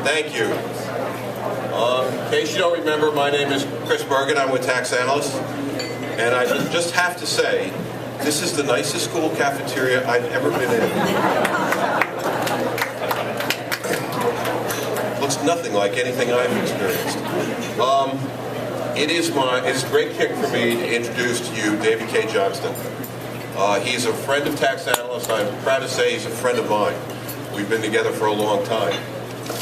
Thank you. In case you don't remember, my name is Chris Bergen. I'm with Tax Analysts. And I just have to say, this is the nicest school cafeteria I've ever been in. Looks nothing like anything I've experienced. It's a great kick for me to introduce to you David K. Johnston. He's a friend of Tax Analysts. I'm proud to say he's a friend of mine. We've been together for a long time.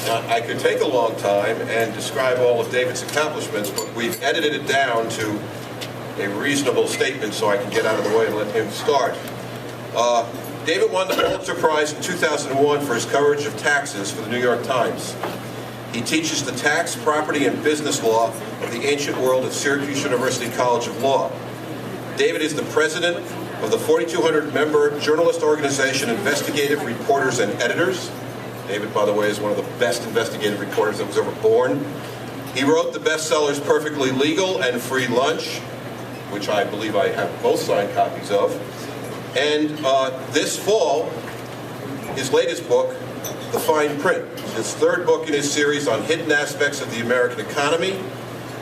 Now, I could take a long time and describe all of David's accomplishments, but we've edited it down to a reasonable statement so I can get out of the way and let him start. David won the Pulitzer Prize in 2001 for his coverage of taxes for the New York Times. He teaches the tax, property, and business law of the ancient world at Syracuse University College of Law. David is the president of the 4,200-member journalist organization Investigative Reporters and Editors. David, by the way, is one of the best investigative reporters that was ever born. He wrote the bestsellers Perfectly Legal and Free Lunch, which I believe I have both signed copies of. And this fall, his latest book, The Fine Print, his third book in his series on hidden aspects of the American economy,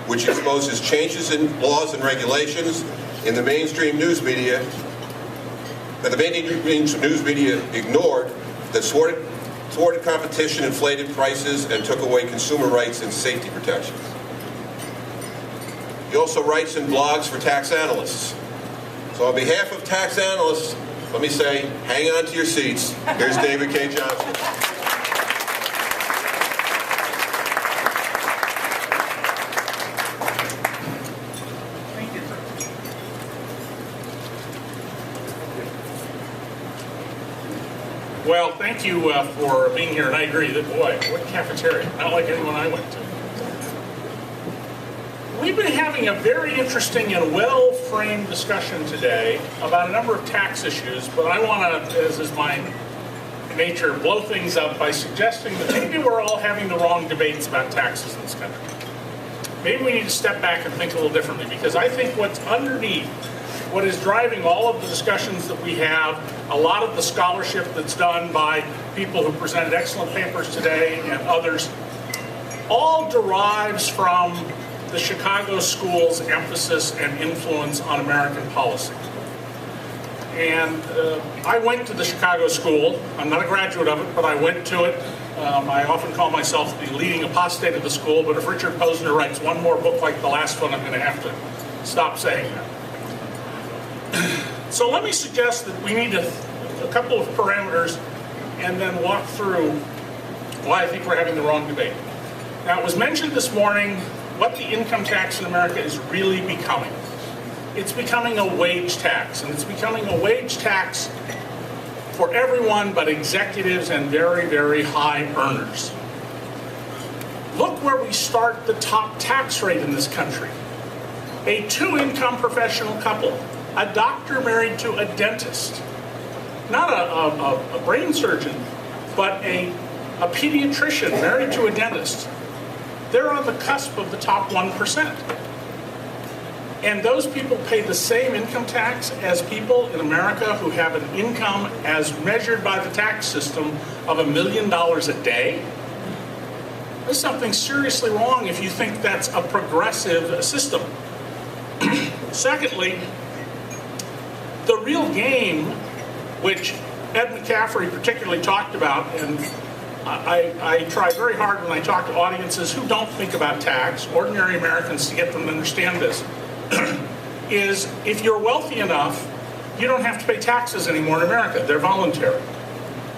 which exposes changes in laws and regulations in the mainstream news media that the mainstream news media ignored, that thwarted competition, inflated prices, and took away consumer rights and safety protections. He also writes and blogs for Tax Analysts. So on behalf of Tax Analysts, let me say, hang on to your seats. Here's David K. Johnston. Thank you. Well, thank you for being here, and I agree that, boy, what cafeteria. Not like anyone I went to. We've been having a very interesting and well-framed discussion today about a number of tax issues, but I want to, as is my nature, blow things up by suggesting that maybe we're all having the wrong debates about taxes in this country. Maybe we need to step back and think a little differently, because I think what's underneath, what is driving all of the discussions that we have, a lot of the scholarship that's done by people who presented excellent papers today and others, all derives from the Chicago School's emphasis and influence on American policy. And I went to the Chicago School. I'm not a graduate of it, but I went to it. I often call myself the leading apostate of the school, but if Richard Posner writes one more book like the last one, I'm going to have to stop saying that. So let me suggest that we need a couple of parameters and then walk through why I think we're having the wrong debate. Now, it was mentioned this morning what the income tax in America is really becoming. It's becoming a wage tax, and it's becoming a wage tax for everyone but executives and very, very high earners. Look where we start the top tax rate in this country. A two-income professional couple, a doctor married to a dentist, not a brain surgeon, but a pediatrician married to a dentist. They're on the cusp of the top 1%. And those people pay the same income tax as people in America who have an income as measured by the tax system of $1 million a day. There's something seriously wrong if you think that's a progressive system. Secondly, the real game, which Ed McCaffrey particularly talked about, and I try very hard when I talk to audiences who don't think about tax, ordinary Americans, to get them to understand this, is if you're wealthy enough, you don't have to pay taxes anymore in America. They're voluntary.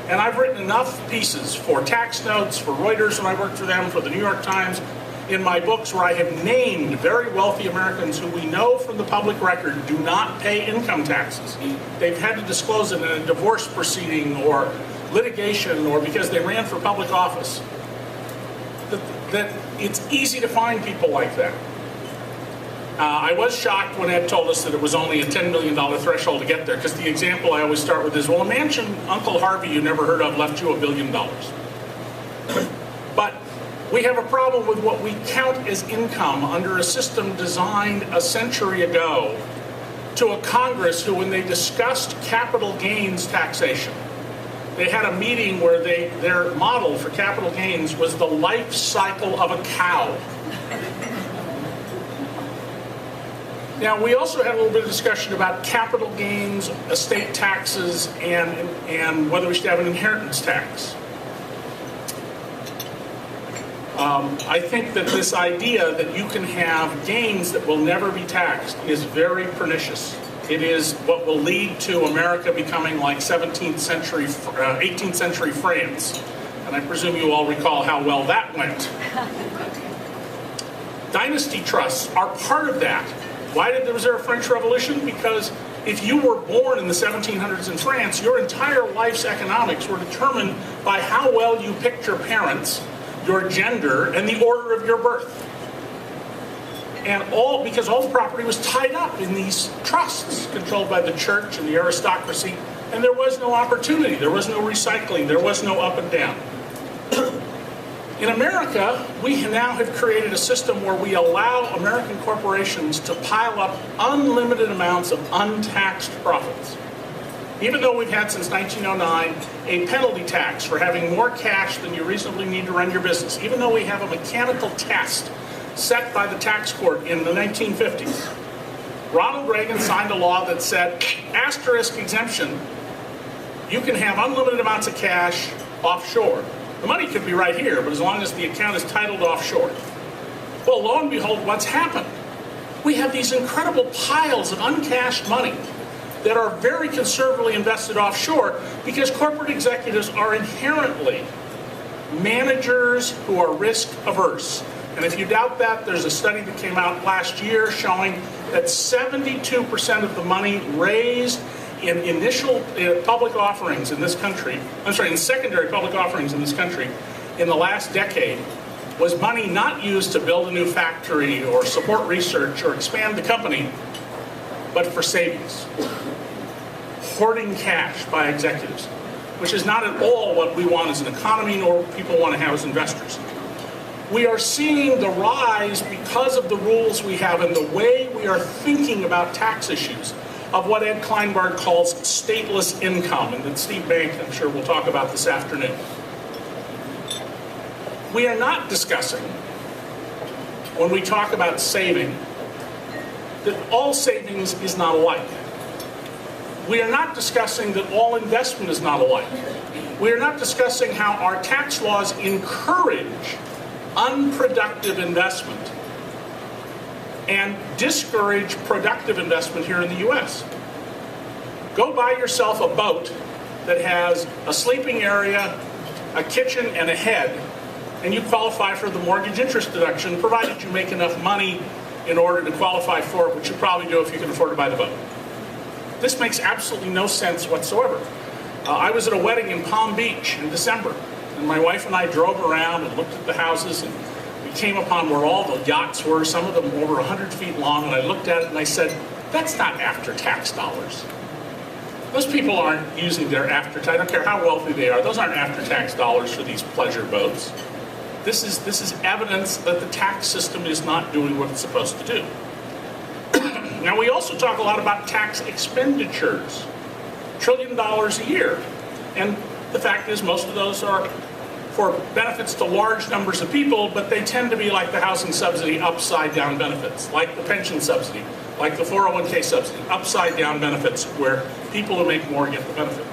And I've written enough pieces for tax notes, for Reuters when I worked for them, for the New York Times, in my books where I have named very wealthy Americans who we know from the public record do not pay income taxes. They've had to disclose it in a divorce proceeding or litigation or because they ran for public office. That it's easy to find people like that. I was shocked when Ed told us that it was only a $10 million threshold to get there, because the example I always start with is, well, a mansion Uncle Harvey you never heard of left you $1 billion. But we have a problem with what we count as income under a system designed a century ago to a Congress who, when they discussed capital gains taxation, they had a meeting where their model for capital gains was the life cycle of a cow. Now, we also had a little bit of discussion about capital gains, estate taxes, and whether we should have an inheritance tax. I think that this idea that you can have gains that will never be taxed is very pernicious. It is what will lead to America becoming like 18th century France. And I presume you all recall how well that went. Dynasty trusts are part of that. Why was there a French Revolution? Because if you were born in the 1700s in France, your entire life's economics were determined by how well you picked your parents, your gender, and the order of your birth. And because all the property was tied up in these trusts controlled by the church and the aristocracy, and there was no opportunity, there was no recycling, there was no up and down. In America, we now have created a system where we allow American corporations to pile up unlimited amounts of untaxed profits. Even though we've had since 1909 a penalty tax for having more cash than you reasonably need to run your business, even though we have a mechanical test set by the tax court in the 1950s, Ronald Reagan signed a law that said, asterisk exemption, you can have unlimited amounts of cash offshore. The money could be right here, but as long as the account is titled offshore. Well, lo and behold, what's happened? We have these incredible piles of uncashed money that are very conservatively invested offshore because corporate executives are inherently managers who are risk averse. And if you doubt that, there's a study that came out last year showing that 72% of the money raised in initial public offerings in this country, in secondary public offerings in this country in the last decade was money not used to build a new factory or support research or expand the company, but for savings. Hoarding cash by executives, which is not at all what we want as an economy nor what people want to have as investors. We are seeing the rise, because of the rules we have and the way we are thinking about tax issues, of what Ed Kleinberg calls stateless income, and that Steve Bank, I'm sure, will talk about this afternoon. We are not discussing, when we talk about saving, that all savings is not alike. We are not discussing that all investment is not alike. We are not discussing how our tax laws encourage unproductive investment and discourage productive investment here in the U.S. Go buy yourself a boat that has a sleeping area, a kitchen, and a head, and you qualify for the mortgage interest deduction, provided you make enough money in order to qualify for it, which you probably do if you can afford to buy the boat. This makes absolutely no sense whatsoever. I was at a wedding in Palm Beach in December, and my wife and I drove around and looked at the houses, and we came upon where all the yachts were, some of them over 100 feet long, and I looked at it and I said, that's not after-tax dollars. Those people aren't using their after-tax, I don't care how wealthy they are, those aren't after-tax dollars for these pleasure boats. This is evidence that the tax system is not doing what it's supposed to do. Now, we also talk a lot about tax expenditures, $1 trillion a year. And the fact is, most of those are for benefits to large numbers of people, but they tend to be like the housing subsidy, upside-down benefits, like the pension subsidy, like the 401k subsidy, upside-down benefits where people who make more get the benefit.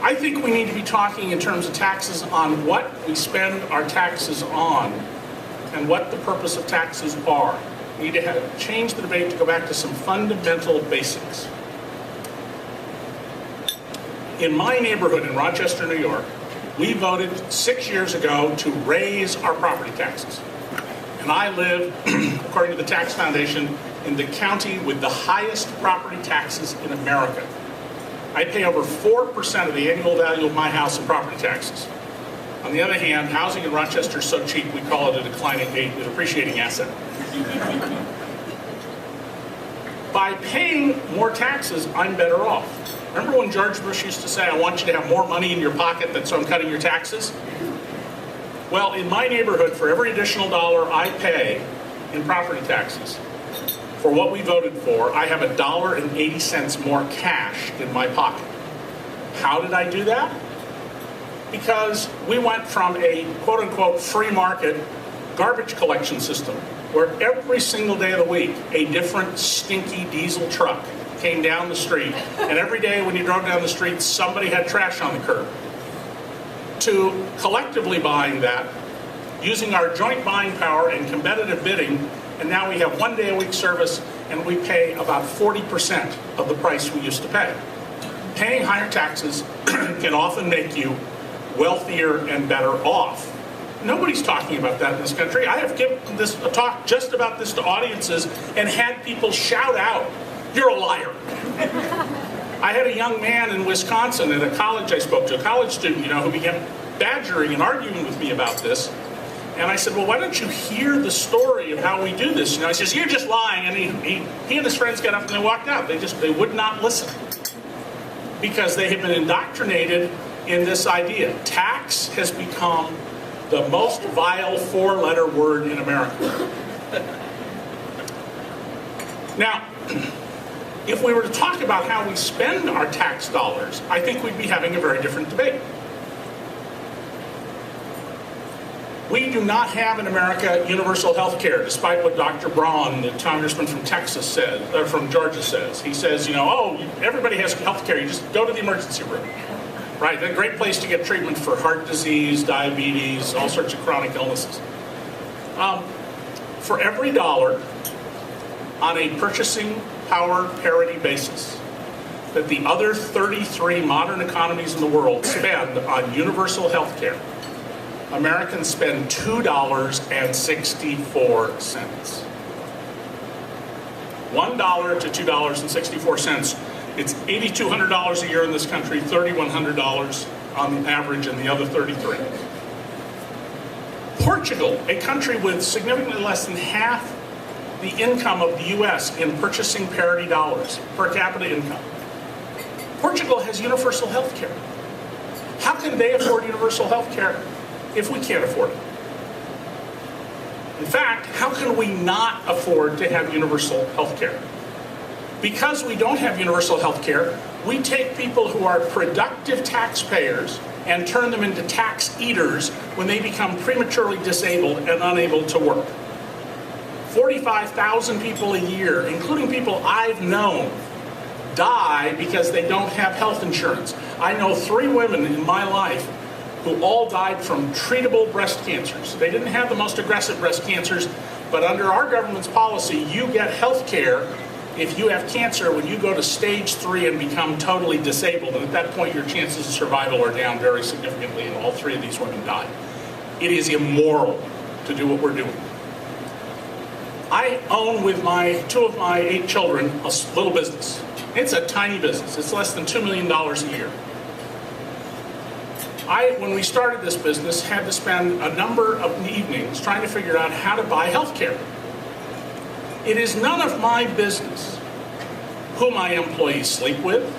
I think we need to be talking in terms of taxes on what we spend our taxes on and what the purpose of taxes are. We need to change the debate to go back to some fundamental basics. In my neighborhood in Rochester, New York, we voted 6 years ago to raise our property taxes. And I live, according to the Tax Foundation, in the county with the highest property taxes in America. I pay over 4% of the annual value of my house in property taxes. On the other hand, housing in Rochester is so cheap, we call it a depreciating asset. By paying more taxes, I'm better off. Remember when George Bush used to say, I want you to have more money in your pocket, so I'm cutting your taxes? Well, in my neighborhood, for every additional dollar I pay in property taxes, for what we voted for, I have $1.80 more cash in my pocket. How did I do that? Because we went from a quote-unquote free market garbage collection system where every single day of the week a different stinky diesel truck came down the street, and every day when you drove down the street somebody had trash on the curb, to collectively buying that, using our joint buying power and competitive bidding, and now we have 1 day a week service and we pay about 40% of the price we used to pay. Paying higher taxes can often make you wealthier and better off. Nobody's talking about that in this country. I have given a talk just about this to audiences and had people shout out, "You're a liar." I had a young man in Wisconsin at a college I spoke to, a college student, who began badgering and arguing with me about this. And I said, well, why don't you hear the story of how we do this? He says, you're just lying. And he and his friends got up and they walked out. They would not listen because they had been indoctrinated in this idea. Tax has become the most vile four-letter word in America. Now, if we were to talk about how we spend our tax dollars, I think we'd be having a very different debate. We do not have in America universal health care, despite what Dr. Braun, the congressman from Texas says, or from Georgia says. He says, everybody has health care, you just go to the emergency room. Right, a great place to get treatment for heart disease, diabetes, all sorts of chronic illnesses. For every dollar on a purchasing power parity basis that the other 33 modern economies in the world spend on universal health care, Americans spend $2.64. $1 to $2.64. It's $8,200 a year in this country, $3,100 on average in the other 33. Portugal, a country with significantly less than half the income of the U.S. in purchasing parity dollars, per capita income. Portugal has universal health care. How can they afford universal health care if we can't afford it? In fact, how can we not afford to have universal health care? Because we don't have universal health care, we take people who are productive taxpayers and turn them into tax eaters when they become prematurely disabled and unable to work. 45,000 people a year, including people I've known, die because they don't have health insurance. I know 3 women in my life who all died from treatable breast cancers. They didn't have the most aggressive breast cancers, but under our government's policy, you get health care if you have cancer when you go to stage 3 and become totally disabled. And at that point, your chances of survival are down very significantly, and all 3 of these women died. It is immoral to do what we're doing. I own with 2 of my 8 children a little business. It's a tiny business. It's less than $2 million a year. When we started this business, had to spend a number of evenings trying to figure out how to buy health care. It is none of my business who my employees sleep with,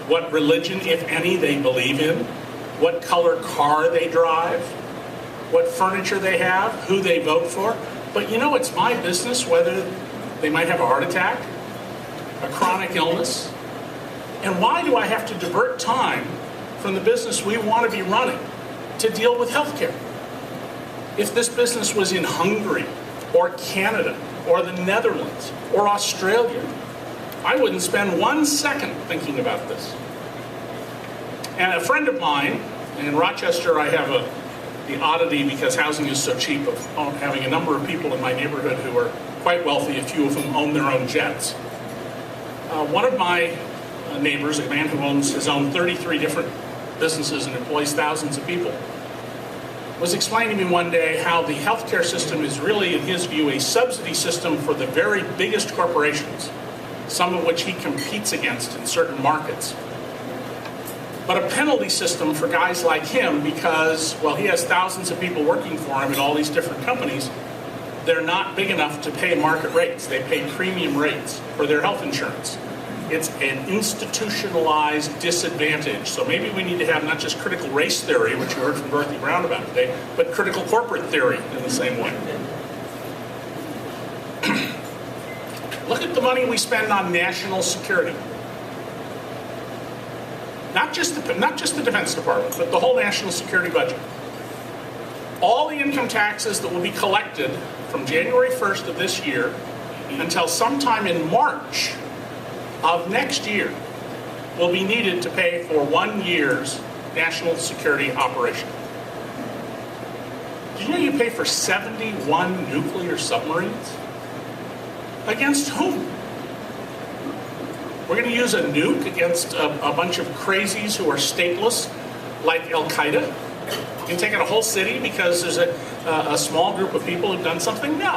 what religion, if any, they believe in, what color car they drive, what furniture they have, who they vote for. But it's my business whether they might have a heart attack, a chronic illness. And why do I have to divert time from the business we want to be running to deal with health care? If this business was in Hungary or Canada or the Netherlands or Australia, I wouldn't spend 1 second thinking about this. And a friend of mine in Rochester, I have the oddity, because housing is so cheap, of having a number of people in my neighborhood who are quite wealthy. A few of them own their own jets. One of my neighbors, a man who owns his own 33 different businesses and employs thousands of people, was explaining to me one day how the healthcare system is really, in his view, a subsidy system for the very biggest corporations, some of which he competes against in certain markets. But a penalty system for guys like him because, well, he has thousands of people working for him in all these different companies. They're not big enough to pay market rates. They pay premium rates for their health insurance. It's an institutionalized disadvantage. So maybe we need to have not just critical race theory, which you heard from Dorothy Brown about today, but critical corporate theory in the same way. Look at the money we spend on national security. not just the Defense Department, but the whole national security budget. All the income taxes that will be collected from January 1st of this year until sometime in March of next year will be needed to pay for 1 year's national security operation. Did you know you pay for 71 nuclear submarines? Against whom? We're going to use a nuke against a bunch of crazies who are stateless, like Al-Qaeda? You can take out a whole city because there's a small group of people who've done something? No.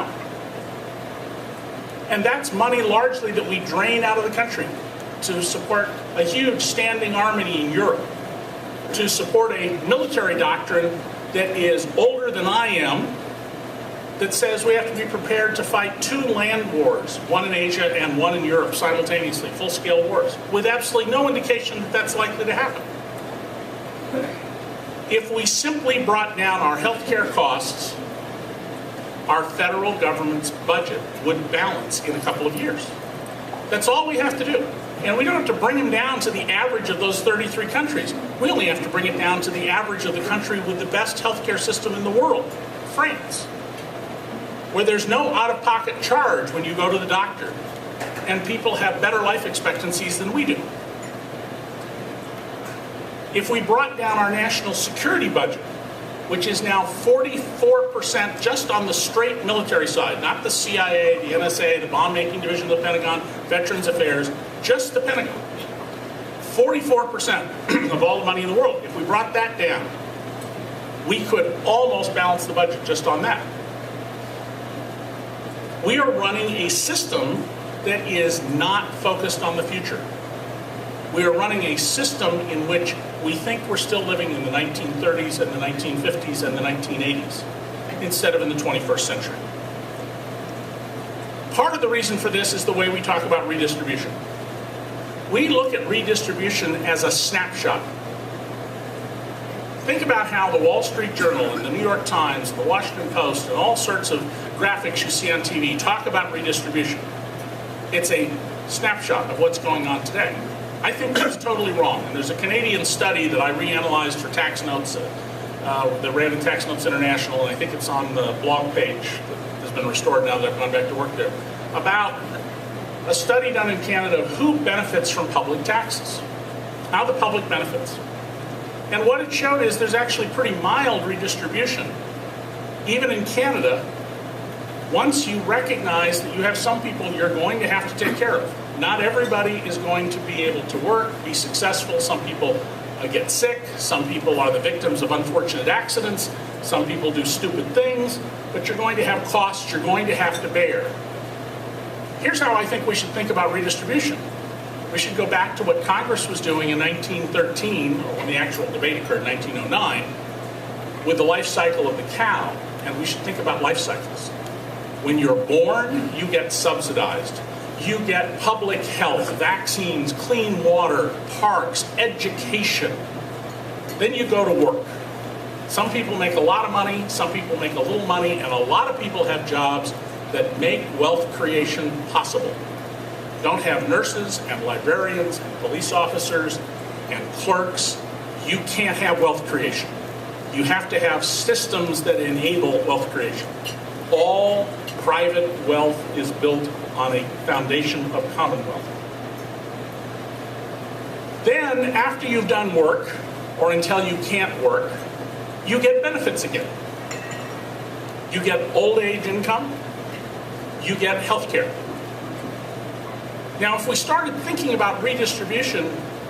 And that's money largely that we drain out of the country to support a huge standing army in Europe, to support a military doctrine that is older than I am, that says we have to be prepared to fight 2 land wars, one in Asia and one in Europe simultaneously, full-scale wars, with absolutely no indication that that's likely to happen. If we simply brought down our healthcare costs, our federal government's budget would balance in a couple of years. That's all we have to do. And we don't have to bring them down to the average of those 33 countries. We only have to bring it down to the average of the country with the best healthcare system in the world, France, where there's no out-of-pocket charge when you go to the doctor, and people have better life expectancies than we do. If we brought down our national security budget, which is now 44% just on the straight military side, not the CIA, the NSA, the bomb-making division of the Pentagon, Veterans Affairs, just the Pentagon. 44% of all the money in the world. If we brought that down, we could almost balance the budget just on that. We are running a system that is not focused on the future. We are running a system in which we think we're still living in the 1930s and the 1950s and the 1980s instead of in the 21st century. Part of the reason for this is the way we talk about redistribution. We look at redistribution as a snapshot. Think about how the Wall Street Journal and the New York Times and the Washington Post and all sorts of graphics you see on TV talk about redistribution. It's a snapshot of what's going on today. I think that's totally wrong. And there's a Canadian study that I reanalyzed for Tax Notes, that ran in Tax Notes International, and I think it's on the blog page that has been restored now that I've gone back to work there, about a study done in Canada of who benefits from public taxes, how the public benefits. And what it showed is there's actually pretty mild redistribution. Even in Canada, once you recognize that you have some people you're going to have to take care of. Not everybody is going to be able to work, be successful. Some people get sick. Some people are the victims of unfortunate accidents. Some people do stupid things. But you're going to have costs you're going to have to bear. Here's how I think we should think about redistribution. We should go back to what Congress was doing in 1913, or when the actual debate occurred in 1909, with the life cycle of the cow. And we should think about life cycles. When you're born, you get subsidized. You get public health, vaccines, clean water, parks, education. Then you go to work. Some people make a lot of money, some people make a little money, and a lot of people have jobs that make wealth creation possible. Don't have nurses and librarians and police officers and clerks. You can't have wealth creation. You have to have systems that enable wealth creation. All private wealth is built on a foundation of commonwealth. Then, after you've done work, or until you can't work, you get benefits again. You get old age income, you get health care. Now, if we started thinking about redistribution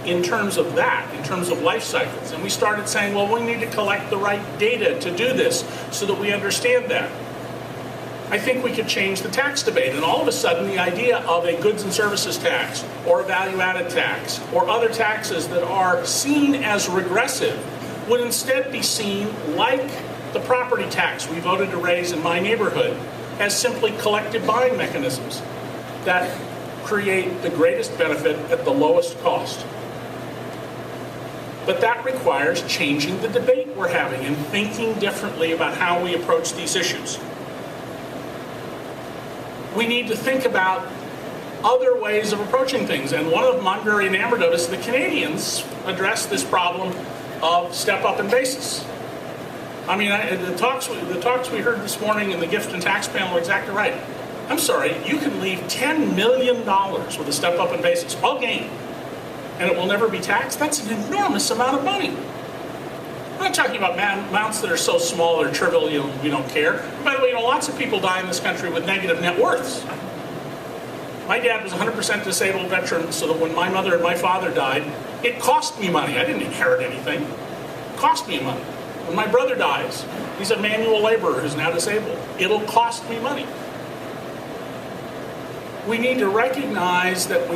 in terms of that, in terms of life cycles, and we started saying, well, we need to collect the right data to do this so that we understand that, I think we could change the tax debate, and all of a sudden the idea of a goods and services tax or a value-added tax or other taxes that are seen as regressive would instead be seen like the property tax we voted to raise in my neighborhood as simply collective buying mechanisms that create the greatest benefit at the lowest cost. But that requires changing the debate we're having and thinking differently about how we approach these issues. We need to think about other ways of approaching things, and one of them I'm very enamored of is the Canadians address this problem of step up in basis. I mean, the talks we heard this morning in the gift and tax panel are exactly right. I'm sorry, you can leave $10 million with a step up in basis, all gain, and it will never be taxed. That's an enormous amount of money. I'm not talking about amounts that are so small or trivial, we don't care. And by the way, lots of people die in this country with negative net worths. My dad was 100% disabled veteran, so that when my mother and my father died, it cost me money. I didn't inherit anything. It cost me money. When my brother dies, he's a manual laborer who's now disabled. It'll cost me money. We need to recognize that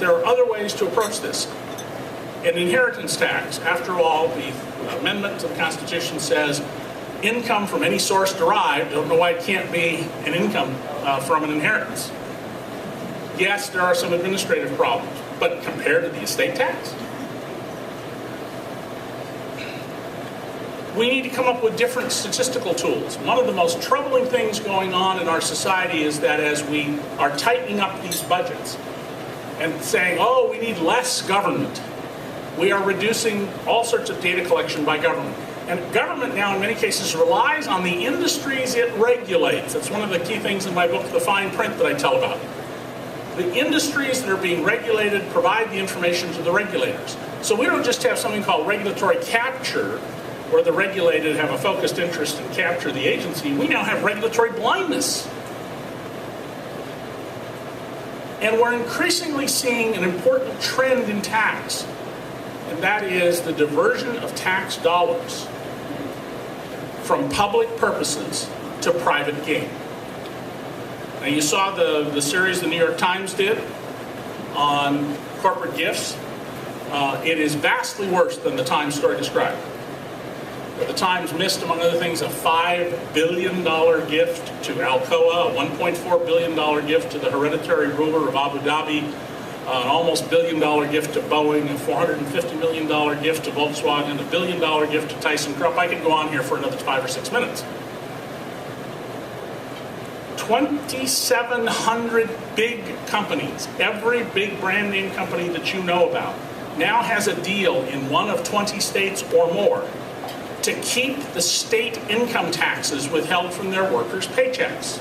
there are other ways to approach this. An inheritance tax, after all, the amendment to the Constitution says income from any source derived. I don't know why it can't be an income from an inheritance. Yes, there are some administrative problems, but compared to the estate tax, we need to come up with different statistical tools. One of the most troubling things going on in our society is that as we are tightening up these budgets and saying, oh, we need less government, we are reducing all sorts of data collection by government. And government now, in many cases, relies on the industries it regulates. That's one of the key things in my book, The Fine Print, that I tell about. The industries that are being regulated provide the information to the regulators. So we don't just have something called regulatory capture, where the regulated have a focused interest in capture the agency. We now have regulatory blindness. And we're increasingly seeing an important trend in tax, and that is the diversion of tax dollars from public purposes to private gain. Now, you saw the series the New York Times did on corporate gifts. It is vastly worse than the Times story described. The Times missed, among other things, a $5 billion gift to Alcoa, a $1.4 billion gift to the hereditary ruler of Abu Dhabi, an almost $1 billion gift to Boeing, a $450 million gift to Volkswagen, a $1 billion gift to ThyssenKrupp. I could go on here for another 5 or 6 minutes. 2,700 big companies, every big brand name company that you know about, now has a deal in one of 20 states or more to keep the state income taxes withheld from their workers' paychecks.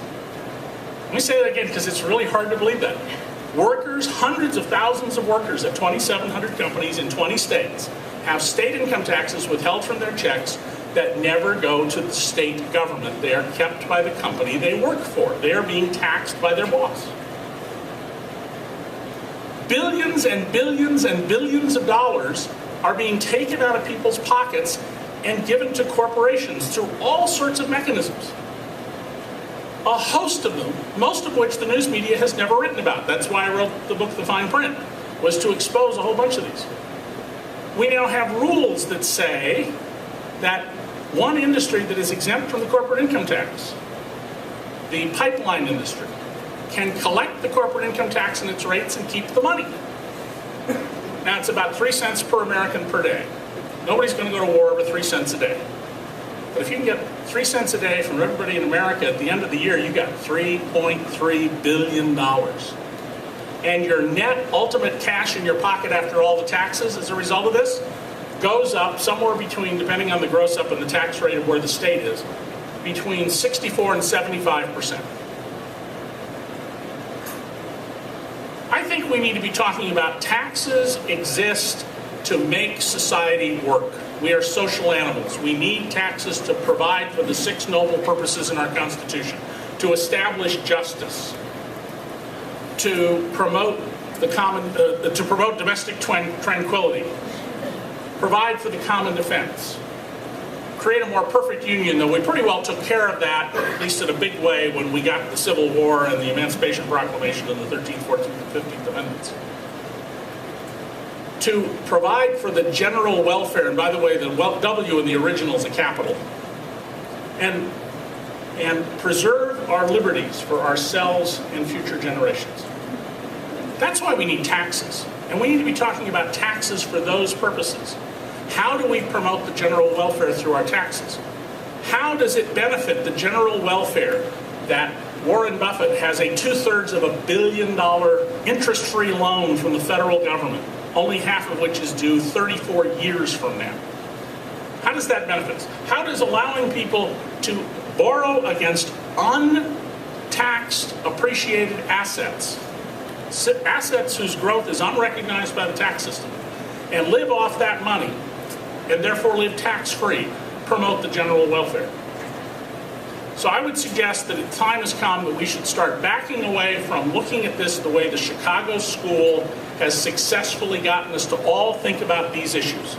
Let me say that again because it's really hard to believe that. Workers, hundreds of thousands of workers at 2,700 companies in 20 states have state income taxes withheld from their checks that never go to the state government. They are kept by the company they work for. They are being taxed by their boss. Billions and billions and billions of dollars are being taken out of people's pockets and given to corporations through all sorts of mechanisms. A host of them, most of which the news media has never written about. That's why I wrote the book, The Fine Print, was to expose a whole bunch of these. We now have rules that say that one industry that is exempt from the corporate income tax, the pipeline industry, can collect the corporate income tax and its rates and keep the money. Now, it's about 3 cents per American per day. Nobody's going to go to war over 3 cents a day. But if you can get 3 cents a day from everybody in America, at the end of the year, you got $3.3 billion. And your net ultimate cash in your pocket after all the taxes as a result of this goes up somewhere between, depending on the gross up and the tax rate of where the state is, between 64 and 75%. I think we need to be talking about taxes exist to make society work. We are social animals. We need taxes to provide for the 6 noble purposes in our Constitution: to establish justice, to promote to promote domestic tranquility, provide for the common defense, create a more perfect union, though we pretty well took care of that, at least in a big way, when we got the Civil War and the Emancipation Proclamation and the 13th, 14th, and 15th Amendments. To provide for the general welfare, and by the way, the W in the original is a capital, and preserve our liberties for ourselves and future generations. That's why we need taxes, and we need to be talking about taxes for those purposes. How do we promote the general welfare through our taxes? How does it benefit the general welfare that Warren Buffett has a $2/3 billion interest-free loan from the federal government, only half of which is due 34 years from now. How does that benefit us? How does allowing people to borrow against untaxed appreciated assets, assets whose growth is unrecognized by the tax system, and live off that money, and therefore live tax-free, promote the general welfare? So I would suggest that the time has come that we should start backing away from looking at this the way the Chicago school has successfully gotten us to all think about these issues.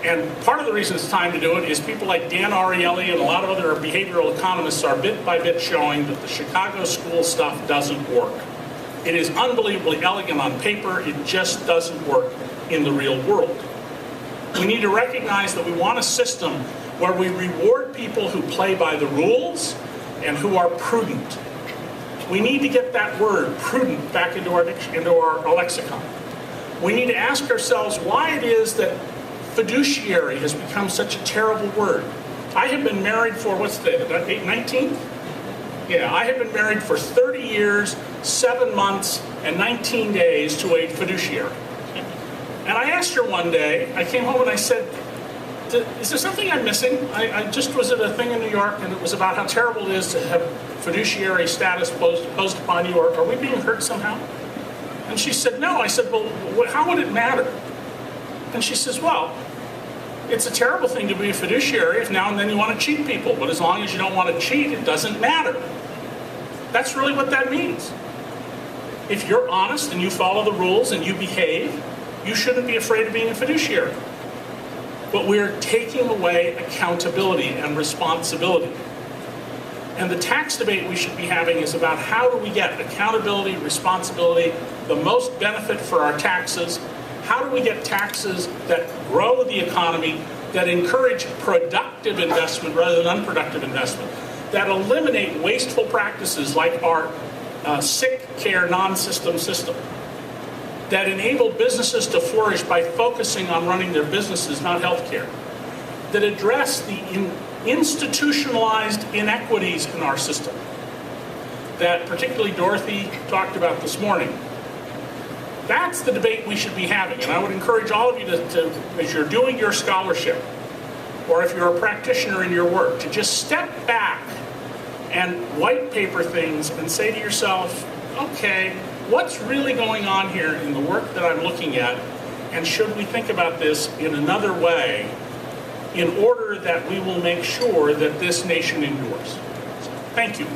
And part of the reason it's time to do it is people like Dan Ariely and a lot of other behavioral economists are bit by bit showing that the Chicago school stuff doesn't work. It is unbelievably elegant on paper, it just doesn't work in the real world. We need to recognize that we want a system where we reward people who play by the rules and who are prudent. We need to get that word, prudent, back into our lexicon. We need to ask ourselves why it is that fiduciary has become such a terrible word. I have been married for, what's the date, 19? Yeah, I have been married for 30 years, 7 months, and 19 days to a fiduciary. And I asked her one day, I came home and I said, is there something I'm missing? I just was at a thing in New York and it was about how terrible it is to have fiduciary status posed upon you. Are we being hurt somehow? And she said, no. I said, well, how would it matter? And she says, well, it's a terrible thing to be a fiduciary if now and then you want to cheat people. But as long as you don't want to cheat, it doesn't matter. That's really what that means. If you're honest and you follow the rules and you behave, you shouldn't be afraid of being a fiduciary. But we're taking away accountability and responsibility. And the tax debate we should be having is about how do we get accountability, responsibility, the most benefit for our taxes. How do we get taxes that grow the economy, that encourage productive investment rather than unproductive investment, that eliminate wasteful practices like our sick care non-system system, that enable businesses to flourish by focusing on running their businesses, not healthcare, that address the institutionalized inequities in our system that particularly Dorothy talked about this morning. That's the debate we should be having, and I would encourage all of you to, as you're doing your scholarship, or if you're a practitioner in your work, to just step back and white paper things and say to yourself, okay, what's really going on here in the work that I'm looking at, and should we think about this in another way in order that we will make sure that this nation endures? So, thank you.